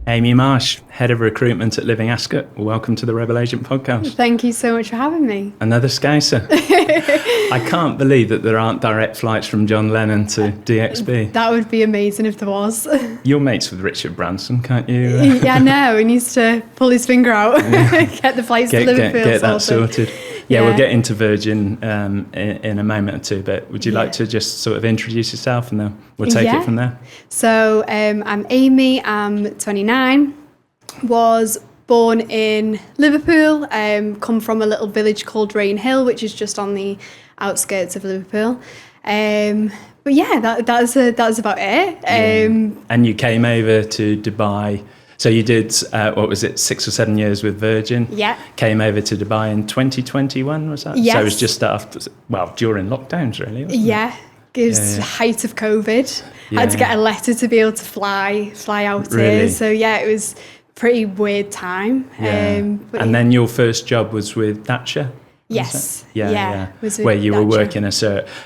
Aimee Marsh, Head of Recruitment at Living Ascot. Welcome to the Rebel Agent podcast. Thank you so much for having me. Another Scouser. I can't believe that there aren't direct flights from John Lennon to DXB. That would be amazing if there was. You're mates with Richard Branson, can't you? Yeah, I know. He needs to pull his finger out, get the flights to Liverpool Get that sorted. Yeah, we'll get into Virgin in a moment or two, but would you like to just sort of introduce yourself and then we'll take it from there? So I'm Aimee, I'm 29, was born in Liverpool, come from a little village called Rainhill, which is just on the outskirts of Liverpool. But yeah, that's about it. And you came over to Dubai. So you did, 6 or 7 years with Virgin? Yeah. Came over to Dubai in 2021, was that? Yes. So it was just after, during lockdowns, really, wasn't it? It was the height of COVID. I had to get a letter to be able to fly out here. So yeah, it was a pretty weird time. And then your first job was with Thatcher? Yes. Yeah. Where you were working as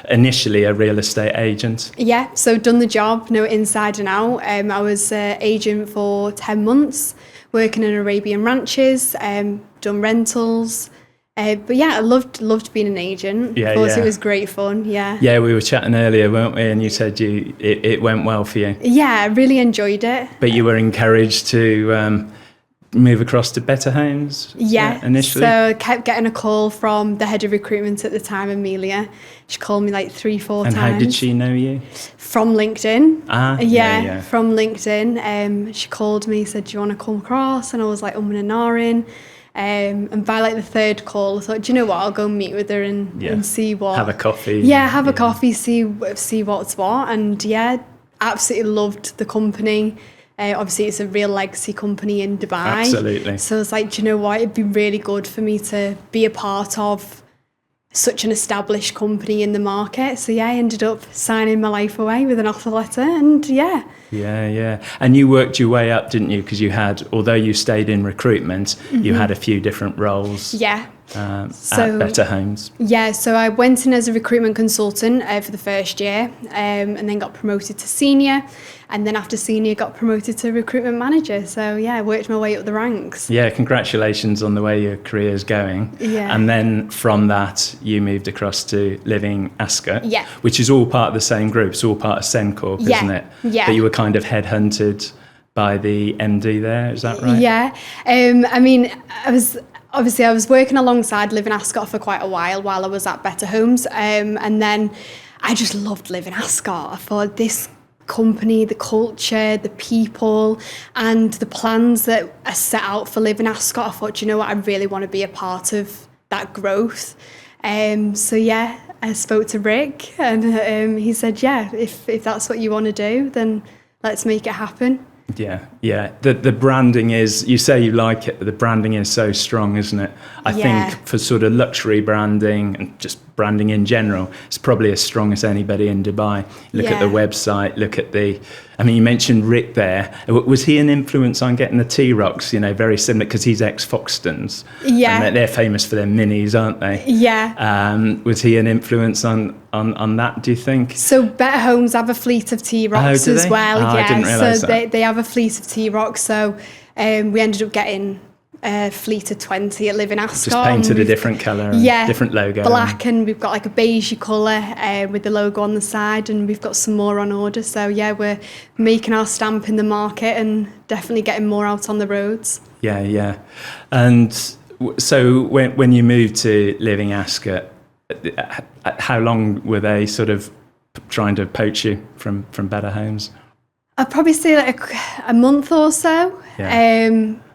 initially a real estate agent. Yeah, so done the job, know it inside and out. I was agent for 10 months, working in Arabian ranches, done rentals. But yeah, I loved being an agent. It was great fun, yeah. Yeah, we were chatting earlier, weren't we? And you said it went well for you. Yeah, I really enjoyed it. But you were encouraged to move across to Better Homes initially? So I kept getting a call from the head of recruitment at the time, Amelia. She called me like 3-4 times. And how did she know you? From LinkedIn. From LinkedIn. She called me, said, do you want to come across? And I was like, and ahhing. And by like the third call, I thought, do you know what? I'll go meet with her and see what. Have a coffee. Yeah, have a coffee, see what's what. And yeah, absolutely loved the company. Obviously, it's a real legacy company in Dubai. Absolutely. So it's like, do you know what? It'd be really good for me to be a part of such an established company in the market. So yeah, I ended up signing my life away with an offer letter, and yeah. Yeah. And you worked your way up, didn't you? Because you had, although you stayed in recruitment, you had a few different roles. Yeah. At Better Homes. Yeah, so I went in as a recruitment consultant for the first year, and then got promoted to senior, and then after senior got promoted to recruitment manager. So yeah, I worked my way up the ranks. Yeah, congratulations on the way your career's going. Yeah. And then from that you moved across to Living Ascot, which is all part of the same group. It's all part of Sencorp, isn't it? Yeah. But you were kind of headhunted by the MD there, is that right? Yeah. I mean, I was working alongside Living Ascot for quite a while I was at Better Homes, and then I just loved Living Ascot. I thought this company, the culture, the people, and the plans that are set out for Living Ascot, I thought, you know what, I really want to be a part of that growth. So yeah, I spoke to Rick, and he said, yeah, if that's what you want to do, then let's make it happen. Yeah. The branding is, you say you like it, but the branding is so strong, isn't it? I think for sort of luxury branding and just branding in general, it's probably as strong as anybody in Dubai. Look at the website, you mentioned Rick there. Was he an influence on getting the T-Rocks, very similar, because he's ex-Foxtons. Yeah. And they're famous for their minis, aren't they? Yeah. Was he an influence on that, do you think? So Better Homes have a fleet of T-Rocks as well. I didn't realise so that. They have a fleet of T-Rocks. So we ended up getting a fleet of 20 at Living Ascot. Just painted a different colour, different logo. Black, and we've got like a beigey colour with the logo on the side, and we've got some more on order. So yeah, we're making our stamp in the market and definitely getting more out on the roads. Yeah. And so when you moved to Living Ascot, how long were they sort of trying to poach you from Better Homes? I'd probably say like a month or so.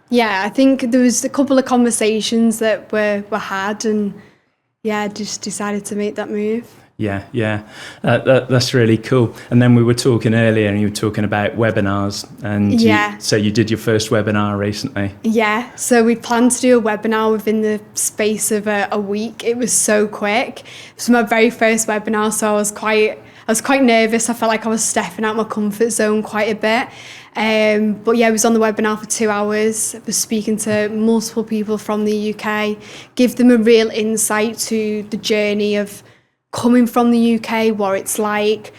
Yeah, I think there was a couple of conversations that were had, and just decided to make that move. Yeah. That's really cool. And then we were talking earlier, and you were talking about webinars, and so you did your first webinar recently. Yeah, so we planned to do a webinar within the space of a week. It was so quick. It was my very first webinar, so I was quite nervous. I felt like I was stepping out my comfort zone quite a bit. But yeah, I was on the webinar for 2 hours. I was speaking to multiple people from the UK, give them a real insight to the journey of coming from the UK, what it's like,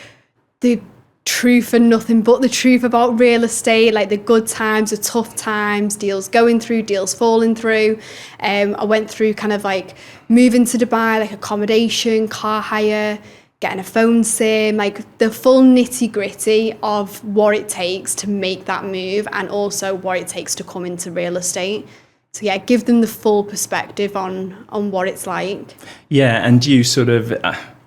the truth and nothing but the truth about real estate, like the good times, the tough times, deals going through, deals falling through. I went through kind of like moving to Dubai, like accommodation, car hire, getting a phone sim, like the full nitty gritty of what it takes to make that move, and also what it takes to come into real estate. So yeah, give them the full perspective on what it's like. Yeah, and do you sort of,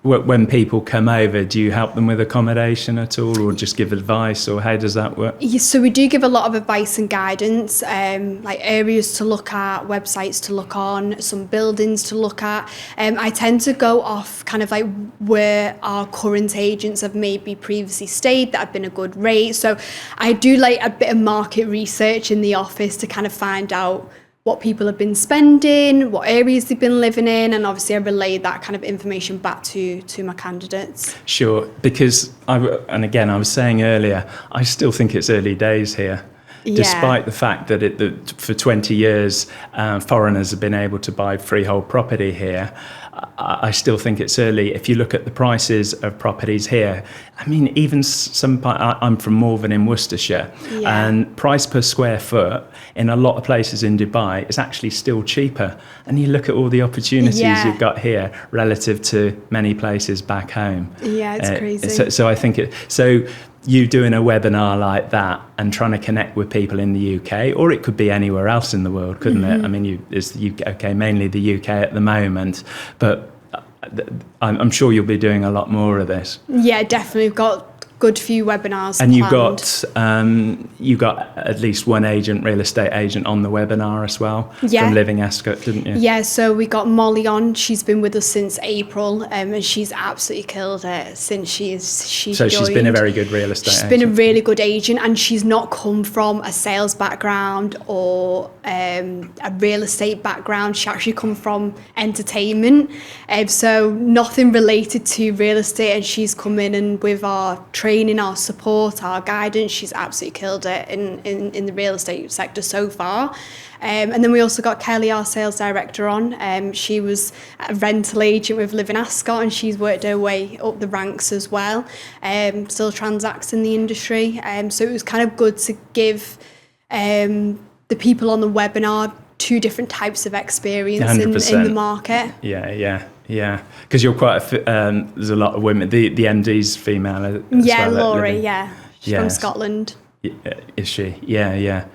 when people come over, do you help them with accommodation at all, or just give advice, or how does that work? Yeah, so we do give a lot of advice and guidance, like areas to look at, websites to look on, some buildings to look at. I tend to go off kind of like where our current agents have maybe previously stayed that have been a good rate. So I do like a bit of market research in the office to kind of find out what people have been spending, what areas they've been living in, and obviously I relay that kind of information back to my candidates. Sure, because I was saying earlier, I still think it's early days here. Yeah. Despite the fact that for 20 years foreigners have been able to buy freehold property here, I still think it's early. If you look at the prices of properties here, I mean, even I'm from Morven in Worcestershire, and price per square foot in a lot of places in Dubai is actually still cheaper. And you look at all the opportunities you've got here relative to many places back home. Yeah, it's crazy. So I think you doing a webinar like that and trying to connect with people in the UK, or it could be anywhere else in the world, couldn't it? I mean, it's the UK, okay, mainly the UK at the moment, but I'm sure you'll be doing a lot more of this. Yeah, definitely. We've got good few webinars and planned. you got at least one real estate agent on the webinar as well, from Living Ascot, didn't you? Yeah, so we got Molly on. She's been with us since April, and she's absolutely killed it since she's so joined. She's been a very good real estate agent. She's been a really good agent, and she's not come from a sales background or a real estate background. She actually come from entertainment, so nothing related to real estate, and she's come in and with our training, our support, our guidance, she's absolutely killed it in the real estate sector so far. And then we also got Kelly, our sales director, on. She was a rental agent with Living Ascot, and she's worked her way up the ranks as well. Still transacts in the industry. So it was kind of good to give the people on the webinar two different types of experience in the market. Yeah, because you're quite there's a lot of women. The MD's female as well, Laurie, she's from Scotland. Is she? Yeah.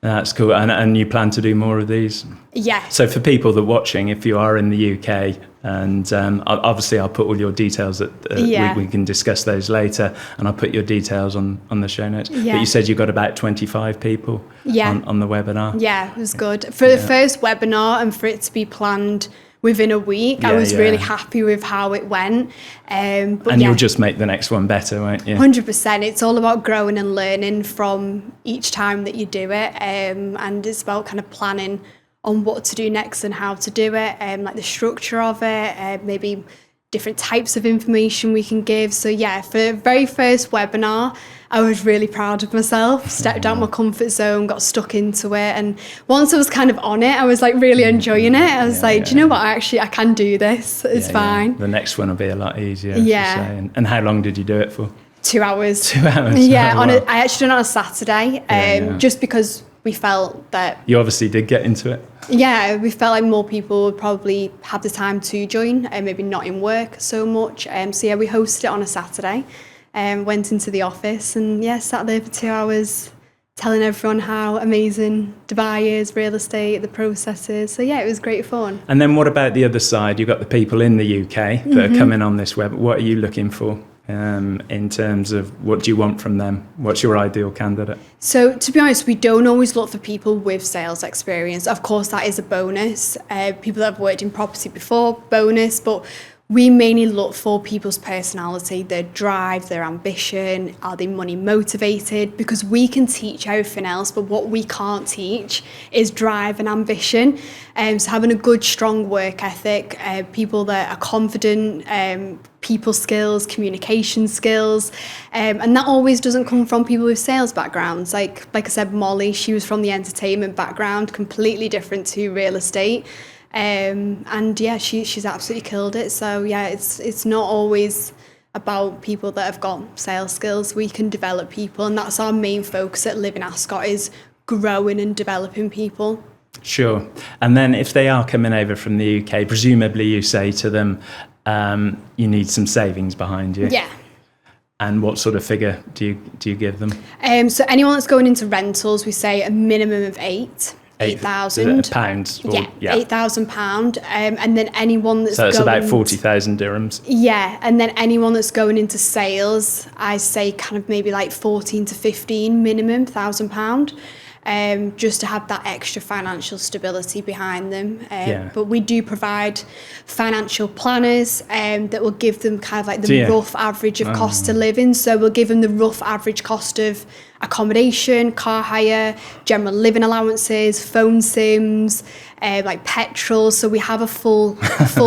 That's cool. And you plan to do more of these? Yeah. So for people that are watching, if you are in the UK, and obviously I'll put all your details we can discuss those later, and I'll put your details on the show notes. But you said you got about 25 people on the webinar. Yeah, it was good. For the first webinar, and for it to be planned within a week, I was really happy with how it went. And you'll just make the next one better, won't you? 100%. It's all about growing and learning from each time that you do it. And it's about kind of planning on what to do next and how to do it, like the structure of it, maybe different types of information we can give. So for the very first webinar, I was really proud of myself, stepped out my comfort zone, got stuck into it. And once I was kind of on it, I was like really enjoying it. I was do you know what? I can do this. It's fine. The next one will be a lot easier. Yeah. And how long did you do it for? 2 hours. 2 hours? Yeah. I actually did it on a Saturday, just because we felt that... You obviously did get into it. Yeah, we felt like more people would probably have the time to join, and maybe not in work so much. So we hosted it on a Saturday. Went into the office and sat there for 2 hours telling everyone how amazing Dubai is, real estate, the processes. So it was great fun. And then what about the other side? You've got the people in the UK that are coming on this web. What are you looking for in terms of what do you want from them? What's your ideal candidate? So to be honest, we don't always look for people with sales experience. Of course, that is a bonus. People that have worked in property before, bonus, but we mainly look for people's personality, their drive, their ambition. Are they money motivated? Because we can teach everything else, but what we can't teach is drive and ambition. So having a good, strong work ethic, people that are confident, people skills, communication skills, and that always doesn't come from people with sales backgrounds. Like I said, Molly, she was from the entertainment background, completely different to real estate. And she's absolutely killed it. So it's not always about people that have got sales skills. We can develop people, and that's our main focus at Living Ascot, is growing and developing people. Sure. And then if they are coming over from the UK, presumably you say to them, you need some savings behind you. Yeah. And what sort of figure do you give them? So anyone that's going into rentals, we say a minimum of 8,000 pounds. Yeah, £8,000. And then anyone that's so it's about 40,000 dirhams. Yeah, and then anyone that's going into sales, I say kind of maybe like 14 to 15 minimum £1,000. Just to have that extra financial stability behind them. But we do provide financial planners that will give them kind of like the rough average of cost of living. So we'll give them the rough average cost of accommodation, car hire, general living allowances, phone sims, like petrol. So we have a full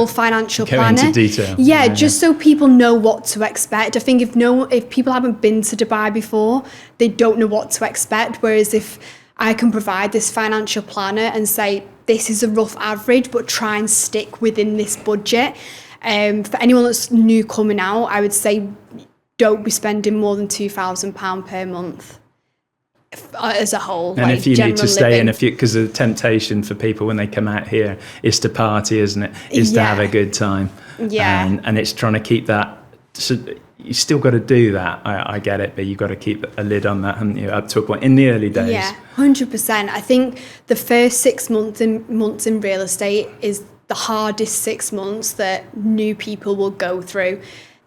financial planner. Into detail. Yeah, just so people know what to expect. I think if people haven't been to Dubai before, they don't know what to expect. Whereas if I can provide this financial planner and say, this is a rough average, but try and stick within this budget. For anyone that's new coming out, I would say don't be spending more than £2,000 per month as a whole. And if you need to stay in because the temptation for people when they come out here is to party, isn't it? Is to have a good time. Yeah. And it's trying to keep that. So you still got to do that. I get it, but you've got to keep a lid on that, haven't you, up to a point in the early days? Yeah, 100%. I think the first 6 months in real estate is the hardest 6 months that new people will go through.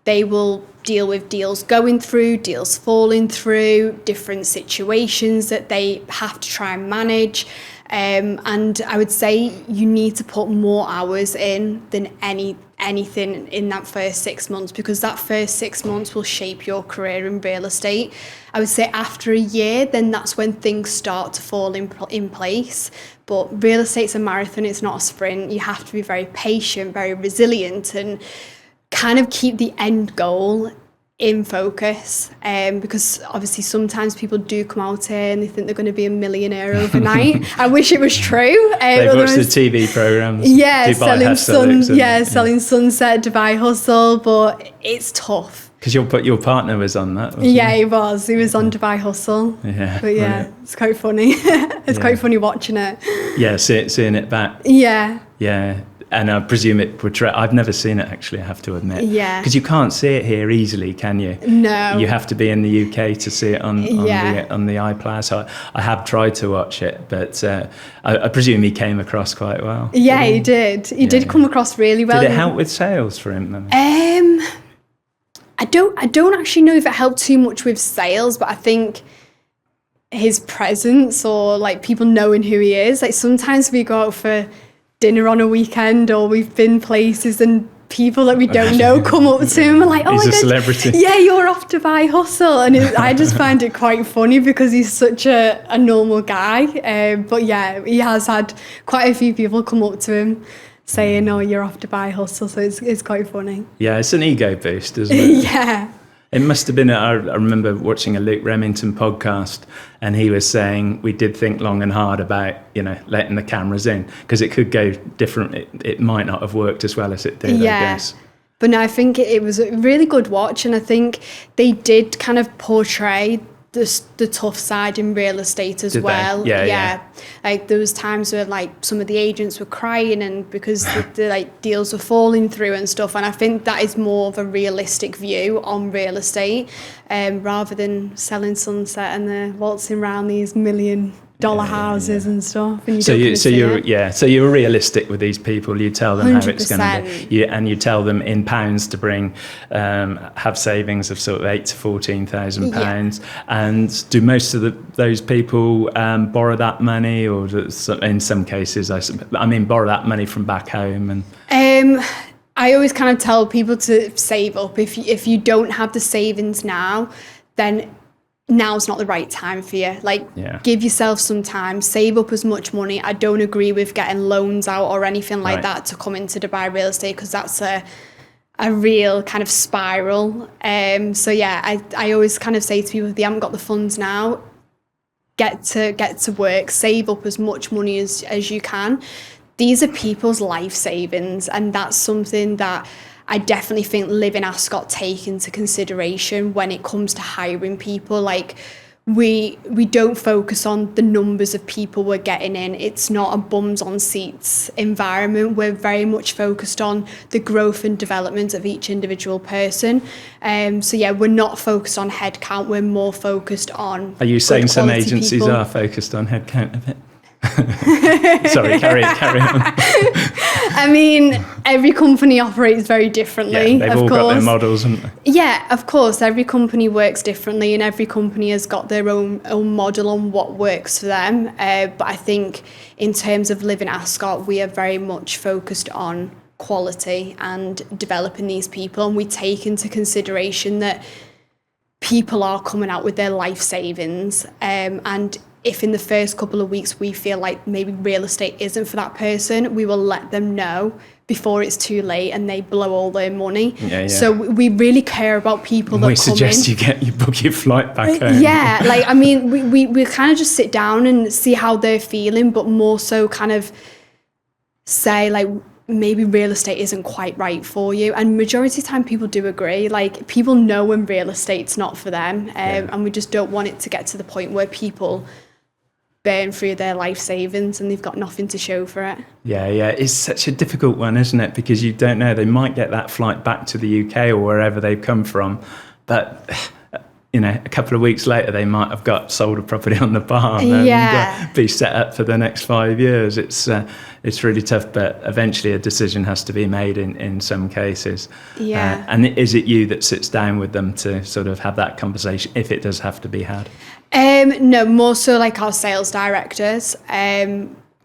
They will deal with deals going through, deals falling through, different situations that they have to try and manage. And I would say you need to put more hours in than anything in that first 6 months, because that first 6 months will shape your career in real estate. I would say after a year, then that's when things start to fall in place. But real estate's a marathon, it's not a sprint. You have to be very patient, very resilient, and kind of keep the end goal in focus, because obviously sometimes people do come out here and they think they're going to be a millionaire overnight. I wish it was true. They've watched the TV programs. Yeah, Dubai selling Sunset, Dubai Hustle, but it's tough. Because your partner was on that, wasn't he was. He was on Dubai Hustle. Yeah, but yeah, brilliant. It's quite funny. It's quite funny watching it. Yeah, seeing it back. Yeah. Yeah. And I presume it portrays. I've never seen it, actually, I have to admit. Yeah. Because you can't see it here easily, can you? No. You have to be in the UK to see it on the iPlayer. So I have tried to watch it, but I presume he came across quite well. Yeah, he did. He did come across really well. Did it help with sales for him? I don't actually know if it helped too much with sales, but I think his presence, or like people knowing who he is. Like sometimes we go out for dinner on a weekend, or we've been places and people that we don't know come up to him and like, oh he's my God, celebrity. Yeah, you're off to Dubai Hustle. And I just find it quite funny because he's such a normal guy. But yeah, he has had quite a few people come up to him saying, oh, you're off to Dubai Hustle. So it's quite funny. Yeah, it's an ego boost, isn't it? Yeah. It must have been, I remember watching a Luke Remington podcast, and he was saying we did think long and hard about, letting the cameras in, because it could go different. It might not have worked as well as it did, I guess. But no, I think it was a really good watch, and I think they did kind of portray the tough side in real estate as well. Yeah. Like there was times where like some of the agents were crying, and because the like deals were falling through and stuff. And I think that is more of a realistic view on real estate, rather than selling Sunset and they're waltzing around these $1 million houses and stuff. And so you're realistic with these people. You tell them 100%. How it's going to be, and you tell them in pounds to bring have savings of sort of £8,000 to £14,000. And do most of those people borrow that money, or in some cases, borrow that money from back home? And I always kind of tell people to save up. If you don't have the savings now, then now's not the right time for you. Give yourself some time, save up as much money. I don't agree with getting loans out or anything like that to come into Dubai real estate, because that's a real kind of spiral. I always kind of say to people, if they haven't got the funds now, get to work, save up as much money as you can. These are people's life savings, and that's something that I definitely think Living Ascot take into consideration when it comes to hiring people. Like, we don't focus on the numbers of people we're getting in. It's not a bums on seats environment. We're very much focused on the growth and development of each individual person. So yeah, we're not focused on headcount. We're more focused on. Are you saying some agencies people. are focused on headcount a bit? Sorry, carry on. I mean, every company operates very differently. Yeah, they've all got their models, haven't they? Yeah, of course. Every company works differently, and every company has got their own model on what works for them. But I think in terms of Living Ascot, we are very much focused on quality and developing these people, and we take into consideration that people are coming out with their life savings, and if in the first couple of weeks we feel like maybe real estate isn't for that person, we will let them know before it's too late and they blow all their money. Yeah. So we really care about people that we come in. suggest you book your flight back home. Yeah, like, I mean, we kind of just sit down and see how they're feeling, but more so kind of say, like, maybe real estate isn't quite right for you. And majority of the time people do agree. Like, people know when real estate's not for them, and we just don't want it to get to the point where people burn through their life savings and they've got nothing to show for it. Yeah, it's such a difficult one, isn't it? Because you don't know, they might get that flight back to the UK or wherever they've come from, but a couple of weeks later they might have sold a property on the farm and be set up for the next 5 years. It's really tough, but eventually a decision has to be made in some cases. Yeah. And is it you that sits down with them to sort of have that conversation if it does have to be had? No, more so like our sales directors.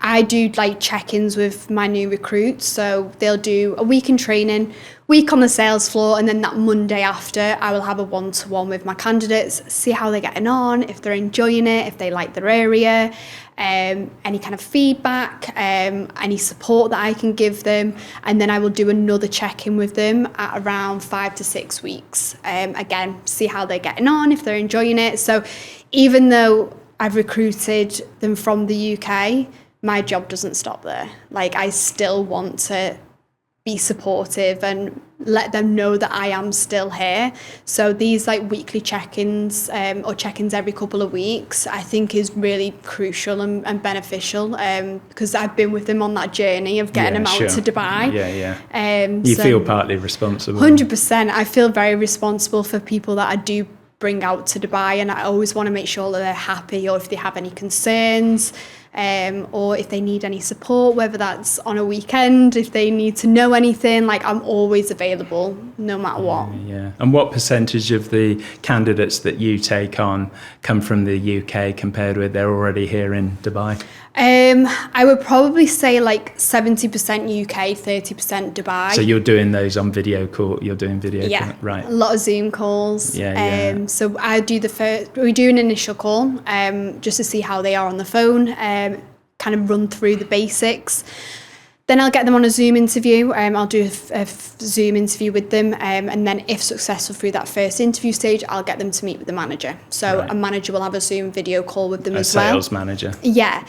I do like check-ins with my new recruits, so they'll do a week in training, week on the sales floor, and then that Monday after I will have a one-to-one with my candidates, see how they're getting on, if they're enjoying it, if they like their area, any kind of feedback, any support that I can give them, and then I will do another check-in with them at around 5 to 6 weeks. Again, see how they're getting on, if they're enjoying it. So even though I've recruited them from the UK, my job doesn't stop there. Like, I still want to be supportive and let them know that I am still here. So these like weekly check-ins or check-ins every couple of weeks, I think is really crucial and beneficial, because I've been with them on that journey of getting them out to Dubai. You feel partly responsible. 100%. I feel very responsible for people that I do bring out to Dubai, and I always want to make sure that they're happy, or if they have any concerns, or if they need any support, whether that's on a weekend, if they need to know anything, like, I'm always available no matter what. Yeah. And what percentage of the candidates that you take on come from the UK compared with they're already here in Dubai? I would probably say like 70% UK, 30% Dubai. So you're doing those on video call? You're doing video call, right? A lot of Zoom calls. So I do we do an initial call just to see how they are on the phone, kind of run through the basics. Then I'll get them on a Zoom interview. I'll do a Zoom interview with them, and then if successful through that first interview stage, I'll get them to meet with the manager. So a manager will have a Zoom video call with them as well. A sales manager. Yeah.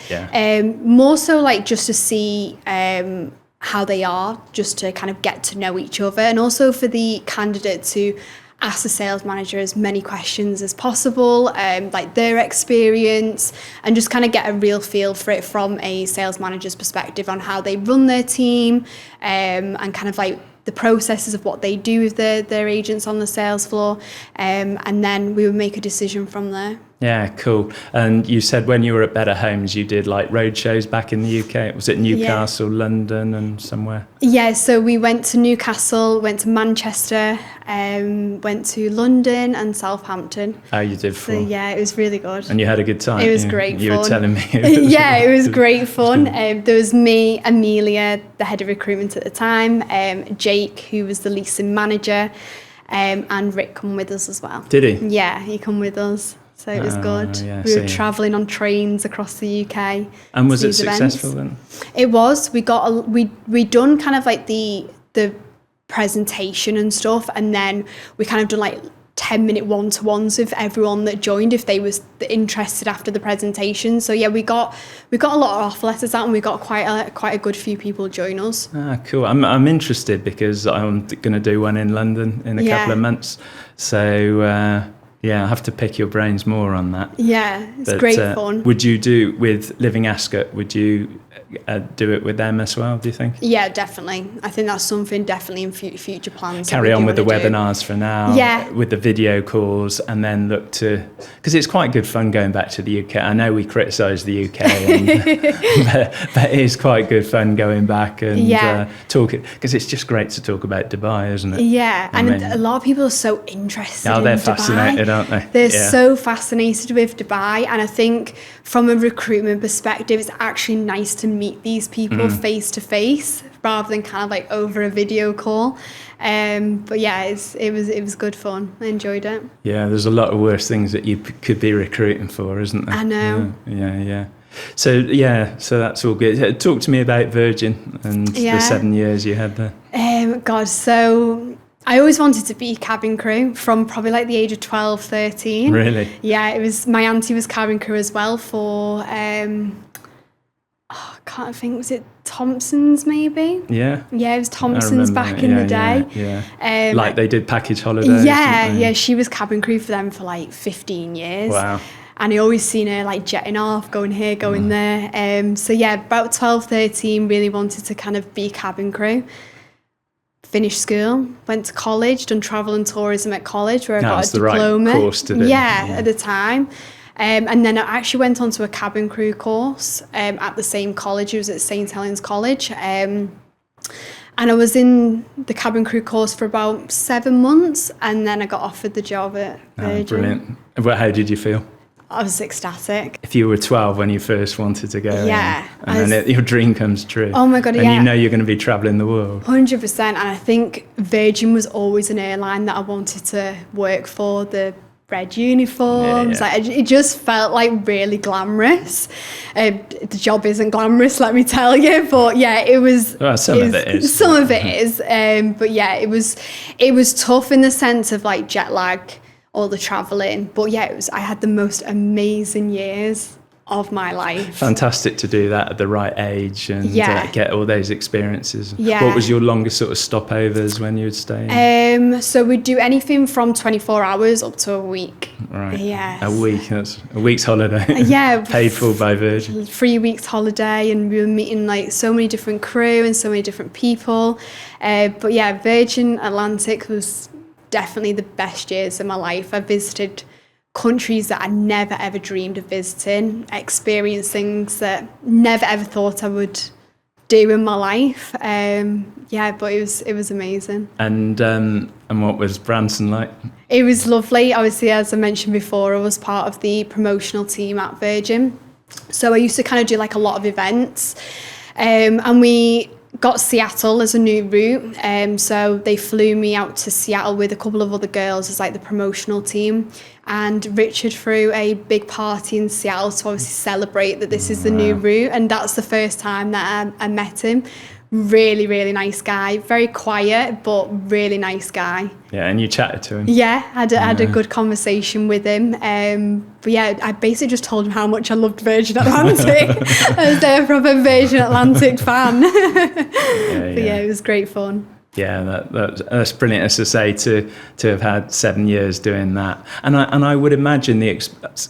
More so like just to see how they are, just to kind of get to know each other, and also for the candidate to ask the sales manager as many questions as possible, like their experience, and just kind of get a real feel for it from a sales manager's perspective on how they run their team, and kind of like the processes of what they do with their agents on the sales floor, and then we would make a decision from there. Yeah, cool. And you said when you were at Better Homes, you did like road shows back in the UK. Was it Newcastle, London, and somewhere? Yeah, so we went to Newcastle, went to Manchester, went to London and Southampton. Oh, you did fun. So yeah, it was really good. And you had a good time? It was great fun. You were telling me. It was great fun. There was me, Amelia, the head of recruitment at the time, Jake, who was the leasing manager, and Rick come with us as well. Did he? Yeah, he come with us. So it was good. Yeah, we were travelling on trains across the UK. And was it successful then? It was. We done kind of like the presentation and stuff, and then we kind of done like 10-minute one-to-ones with everyone that joined if they was interested after the presentation. So yeah, we got a lot of offer letters out, and we got quite a good few people join us. Cool. I'm interested because I'm going to do one in London in a couple of months. So I have to pick your brains more on that. Yeah, it's great fun. Would you do with Living Ascot? Would you do it with them as well, do you think? Yeah, definitely. I think that's something definitely in future plans. Carry on with the webinars for now, with the video calls, and then look to, because it's quite good fun going back to the UK. I know we criticise the UK, but it is quite good fun going back and talking, because it's just great to talk about Dubai, isn't it? Yeah, and a lot of people are so interested in they're Dubai. Fascinated, aren't they? They're so fascinated with Dubai, and I think from a recruitment perspective, it's actually nice to meet these people face to face rather than kind of like over a video call. But yeah, it was good fun. I enjoyed it. Yeah, there's a lot of worse things that you could be recruiting for, isn't there? I know. Yeah. So that's all good. Talk to me about Virgin and the 7 years you had there. So I always wanted to be cabin crew from probably like the age of 12, 13. Really? Yeah, it was, my auntie was cabin crew as well for, I can't think, was it Thompson's maybe? Yeah. Yeah, it was Thompson's back in the day. Yeah. Like they did package holidays. Yeah, she was cabin crew for them for like 15 years. Wow. And I always seen her like jetting off, going here, going there. So yeah, about 12, 13, really wanted to kind of be cabin crew. Finished school, went to college, done travel and tourism at college where I got a diploma. Right course to do. Yeah, at the time. And then I actually went on to a cabin crew course at the same college. It was at St Helens College. And I was in the cabin crew course for about 7 months, and then I got offered the job at Virgin. Brilliant. Well, how did you feel? I was ecstatic. If you were 12 when you first wanted to go, yeah, and then your dream comes true. Oh my God, and you know you're going to be travelling the world. 100%. And I think Virgin was always an airline that I wanted to work for. The red uniforms, like it just felt like really glamorous. The job isn't glamorous, let me tell you, but yeah, it was. Well, some of it is. Some of it is, but yeah, it was tough in the sense of like jet lag, all the traveling, but yeah, I had the most amazing years of my life. Fantastic to do that at the right age and get all those experiences. Yeah. What was your longest sort of stopovers when you would stay? So we'd do anything from 24 hours up to a week. Right. Yeah. A week. That's a week's holiday. Yeah. Paid for by Virgin. 3 weeks holiday, and we were meeting like so many different crew and so many different people. But yeah, Virgin Atlantic was definitely the best years of my life. I visited countries that I never ever dreamed of visiting, experienced things that never ever thought I would do in my life. But it was amazing. And what was Branson like? It was lovely. Obviously, as I mentioned before, I was part of the promotional team at Virgin, so I used to kind of do like a lot of events, and we got Seattle as a new route, so they flew me out to Seattle with a couple of other girls as like the promotional team, and Richard threw a big party in Seattle to obviously celebrate that this is the new route, and that's the first time that I met him. Really, really nice guy, very quiet but really nice guy. Yeah, and you chatted to him? Yeah, had a good conversation with him. But yeah, I basically just told him how much I loved Virgin Atlantic. I was a proper Virgin Atlantic fan. But yeah, it was great fun. Yeah, that's brilliant, as I say, to have had 7 years doing that. And I would imagine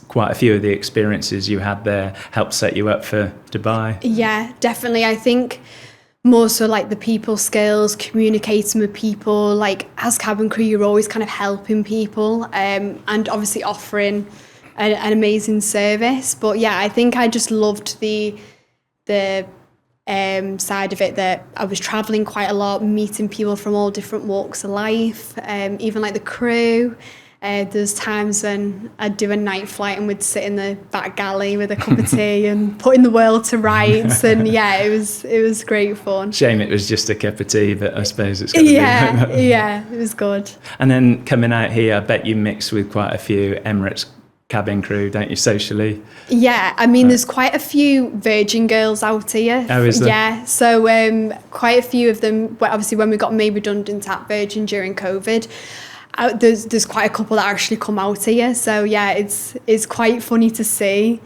quite a few of the experiences you had there helped set you up for Dubai. Yeah, definitely. I think more so like the people skills, communicating with people, like as cabin crew you're always kind of helping people, and obviously offering an amazing service. But yeah, I think I just loved the side of it, that I was traveling quite a lot, meeting people from all different walks of life, even like the crew. There's times when I'd do a night flight and we'd sit in the back galley with a cup of tea and putting the world to rights, and yeah, it was great fun. Shame it was just a cup of tea, but I suppose it's got to be. Yeah, it was good. And then coming out here, I bet you mix with quite a few Emirates cabin crew, don't you, socially? Yeah, I mean, there's quite a few Virgin girls out here. Oh, is there? Yeah, so quite a few of them, obviously when we got made redundant at Virgin during COVID, there's quite a couple that actually come out here. So yeah, it's quite funny to see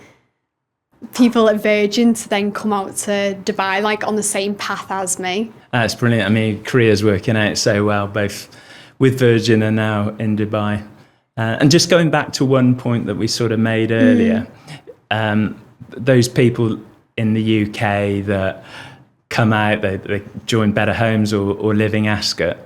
people at Virgin to then come out to Dubai, like on the same path as me. That's brilliant. I mean, career's working out so well, both with Virgin and now in Dubai. And just going back to one point that we sort of made earlier, those people in the UK that come out, they join Better Homes or Living Ascot.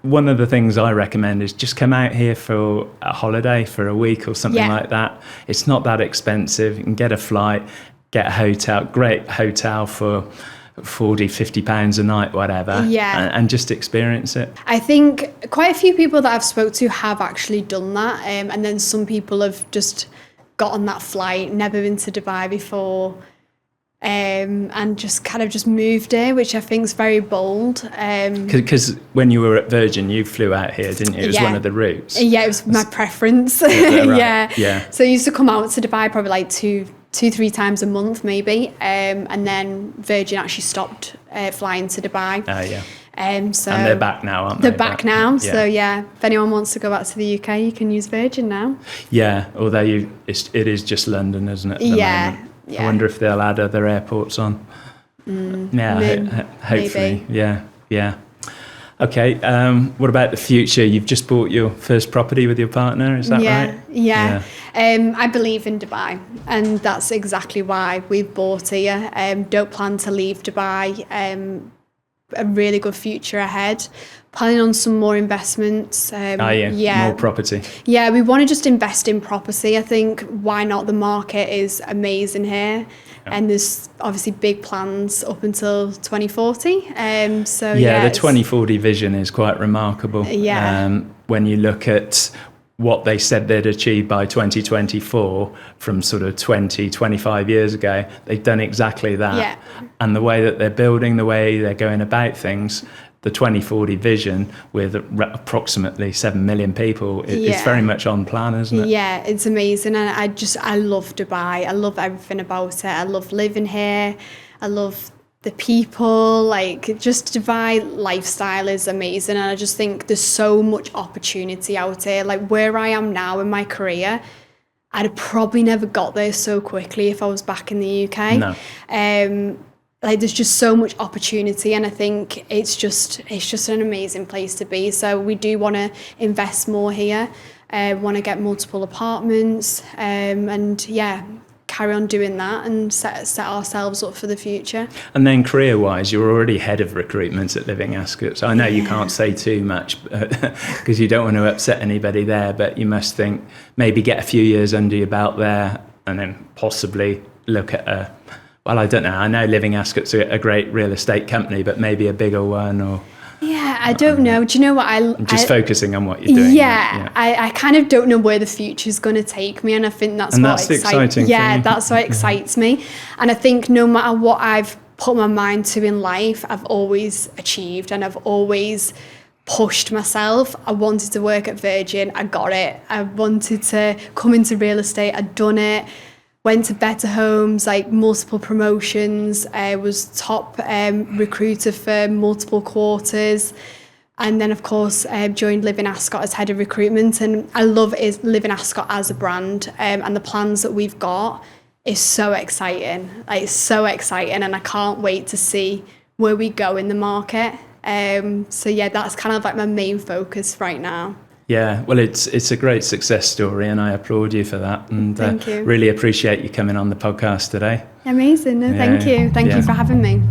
One of the things I recommend is just come out here for a holiday for a week or something like that. It's not that expensive. You can get a flight, get a hotel, great hotel for £40-50 a night, whatever, and just experience it. I think quite a few people that I've spoke to have actually done that, and then some people have just got on that flight, never been to Dubai before, and just kind of just moved here, which I think is very bold. Because when you were at Virgin, you flew out here, didn't you? It was one of the routes. Yeah, it was my preference. Right. Yeah. So I used to come out to Dubai probably like 2-3 times a month maybe, and then Virgin actually stopped flying to Dubai. Oh yeah. So and they're back now, aren't they? They're back now. Yeah. So yeah, if anyone wants to go back to the UK, you can use Virgin now. Yeah, although it is just London, isn't it? At the moment? I wonder if they'll add other airports on. Hopefully. Maybe. Yeah. Okay. What about the future? You've just bought your first property with your partner, is that right? Yeah. I believe in Dubai, and that's exactly why we've bought here. Don't plan to leave Dubai. A really good future ahead. Planning on some more investments. More property. Yeah, we want to just invest in property. I think why not? The market is amazing here, and there's obviously big plans up until 2040. The 2040 vision is quite remarkable. When you look at what they said they'd achieve by 2024 from sort of 25 years ago, they've done exactly that. Yeah. And the way that they're building, the way they're going about things, the 2040 vision with approximately 7 million people, it's very much on plan, isn't it? Yeah, it's amazing. And I love Dubai. I love everything about it. I love living here. I love the people, like just Dubai lifestyle is amazing, and I just think there's so much opportunity out here. Like where I am now in my career, I'd have probably never got there so quickly if I was back in the UK. No. Like there's just so much opportunity, and I think it's just an amazing place to be. So we do want to invest more here, want to get multiple apartments, and carry on doing that and set ourselves up for the future. And then career-wise, you're already head of recruitment at Living Ascot. So I know you can't say too much because you don't want to upset anybody there, but you must think maybe get a few years under your belt there and then possibly look at I don't know. I know Living Ascot's a great real estate company, but maybe a bigger one or... Yeah, I don't know. Do you know what? I'm just focusing on what you're doing. Yeah. I kind of don't know where the future's going to take me, and I think that's exciting. That's what excites me. And I think no matter what I've put my mind to in life, I've always achieved, and I've always pushed myself. I wanted to work at Virgin, I got it. I wanted to come into real estate, I'd done it. Went to Better Homes, like multiple promotions. I was top recruiter for multiple quarters. And then, of course, joined Living Ascot as head of recruitment. And I love Living Ascot as a brand. And the plans that we've got is so exciting. Like, it's so exciting. And I can't wait to see where we go in the market. That's kind of like my main focus right now. Yeah, well, it's a great success story, and I applaud you for that. And thank you. Really appreciate you coming on the podcast today. Amazing. Thank you. Thank you for having me.